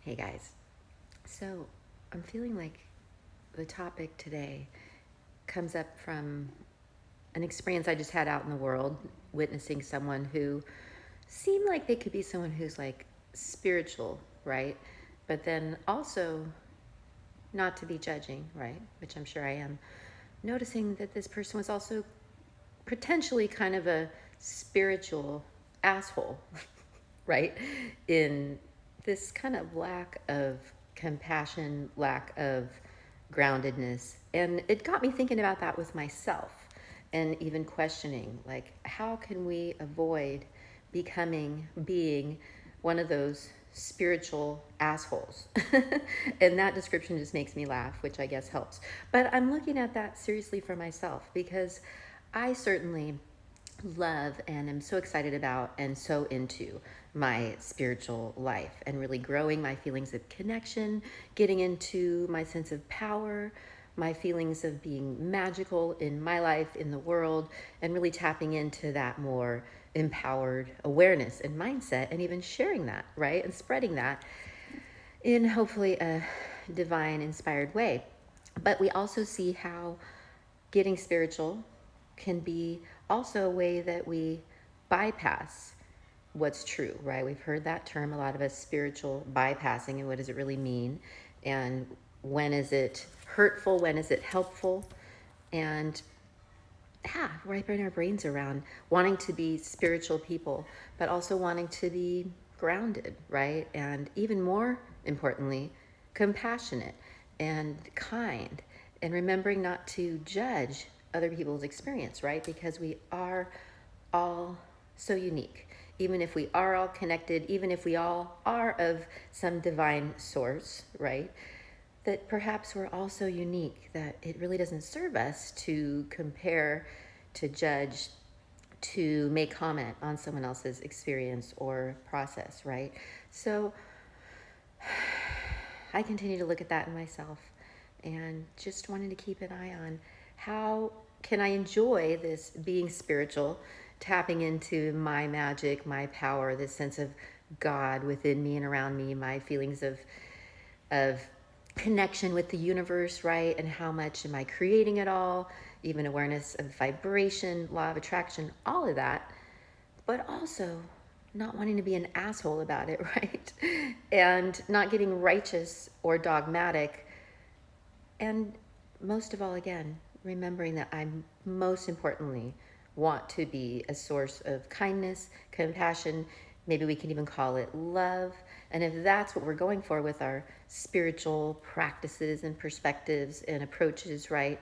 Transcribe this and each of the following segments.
Hey guys. So I'm feeling like the topic today comes up from an experience I just had out in the world, witnessing someone who seemed like they could be someone who's like spiritual, right? But then also not to be judging, right? Which I'm sure I am. Noticing that this person was also potentially kind of a spiritual asshole, right? In this kind of lack of compassion, lack of groundedness. And it got me thinking about that with myself and even questioning, like, how can we avoid being one of those spiritual assholes? And that description just makes me laugh, which I guess helps. But I'm looking at that seriously for myself because I certainly love and am so excited about and so into my spiritual life and really growing my feelings of connection, getting into my sense of power, my feelings of being magical in my life, in the world, and really tapping into that more empowered awareness and mindset and even sharing that, right? And spreading that in hopefully a divine inspired way. But we also see how getting spiritual can be also a way that we bypass what's true, right? We've heard that term, a lot of us, spiritual bypassing, and what does it really mean? And when is it hurtful? When is it helpful? And yeah, wrapping our brains around wanting to be spiritual people, but also wanting to be grounded, right? And even more importantly, compassionate and kind, and remembering not to judge other people's experience, right? Because we are all so unique. Even if we are all connected, even if we all are of some divine source, right? That perhaps we're all so unique that it really doesn't serve us to compare, to judge, to make comment on someone else's experience or process, right? So I continue to look at that in myself and just wanting to keep an eye on how can I enjoy this being spiritual, tapping into my magic, my power, this sense of God within me and around me, my feelings of connection with the universe, right? And how much am I creating it all? Even awareness of vibration, law of attraction, all of that. But also not wanting to be an asshole about it, right? And not getting righteous or dogmatic. And most of all, again, remembering that I most importantly want to be a source of kindness, compassion, maybe we can even call it love. And if that's what we're going for with our spiritual practices and perspectives and approaches, right?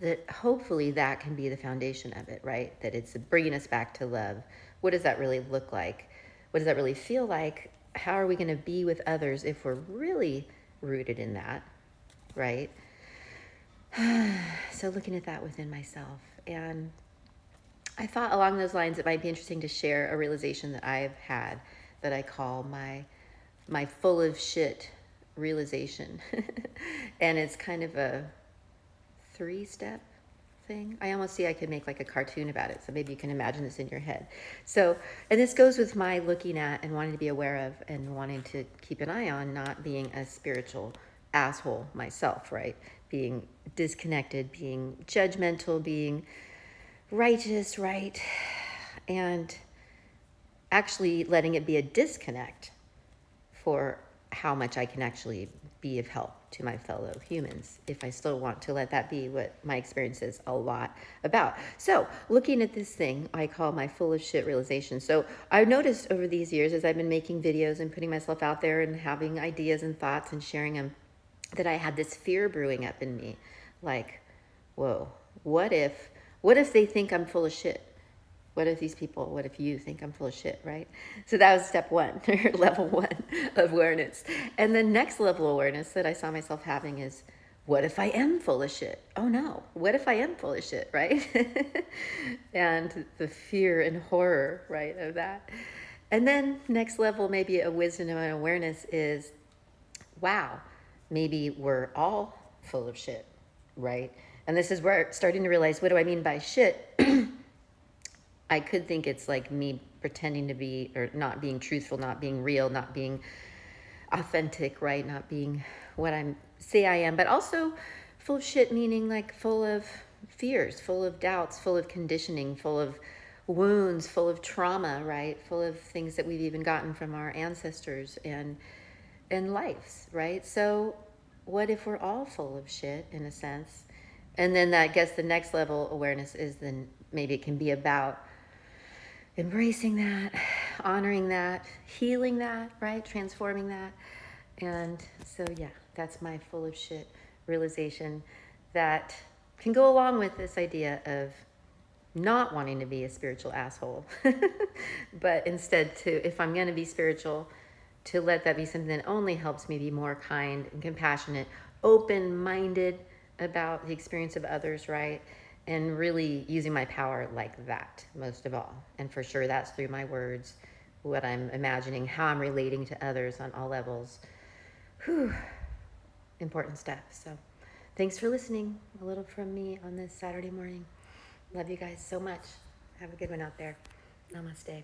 That hopefully that can be the foundation of it, right? That it's bringing us back to love. What does that really look like? What does that really feel like? How are we going to be with others if we're really rooted in that, right? So looking at that within myself. And I thought along those lines it might be interesting to share a realization that I've had that I call my full of shit realization. And it's kind of a 3-step thing. I almost see I could make like a cartoon about it. So maybe you can imagine this in your head. So, and this goes with my looking at and wanting to be aware of and wanting to keep an eye on not being a spiritual asshole myself, right? Being disconnected, being judgmental, being righteous, right? And actually letting it be a disconnect for how much I can actually be of help to my fellow humans if I still want to let that be what my experience is a lot about. So looking at this thing I call my full of shit realization. So I've noticed over these years as I've been making videos and putting myself out there and having ideas and thoughts and sharing them, that I had this fear brewing up in me. Like, whoa, what if they think I'm full of shit? What if you think I'm full of shit, right? So that was step one, or level one of awareness. And the next level of awareness that I saw myself having is, what if I am full of shit? Oh no, what if I am full of shit, right? And the fear and horror, right, of that. And then next level, maybe a wisdom and awareness is, wow, maybe we're all full of shit, right? And this is where I'm starting to realize, what do I mean by shit? I could think it's like me pretending to be, or not being truthful, not being real, not being authentic, right? Not being what I say I am, but also full of shit, meaning like full of fears, full of doubts, full of conditioning, full of wounds, full of trauma, right? Full of things that we've even gotten from our ancestors and lives, right? So what if we're all full of shit in a sense? And then that gets the next level awareness is then maybe it can be about embracing that, honoring that, healing that, right? Transforming that. And so, yeah, that's my full of shit realization that can go along with this idea of not wanting to be a spiritual asshole, but instead to, if I'm going to be spiritual, to let that be something that only helps me be more kind and compassionate, open-minded about the experience of others, right? And really using my power like that, most of all. And for sure, that's through my words, what I'm imagining, how I'm relating to others on all levels. Whew, important stuff. So thanks for listening. A little from me on this Saturday morning. Love you guys so much. Have a good one out there. Namaste.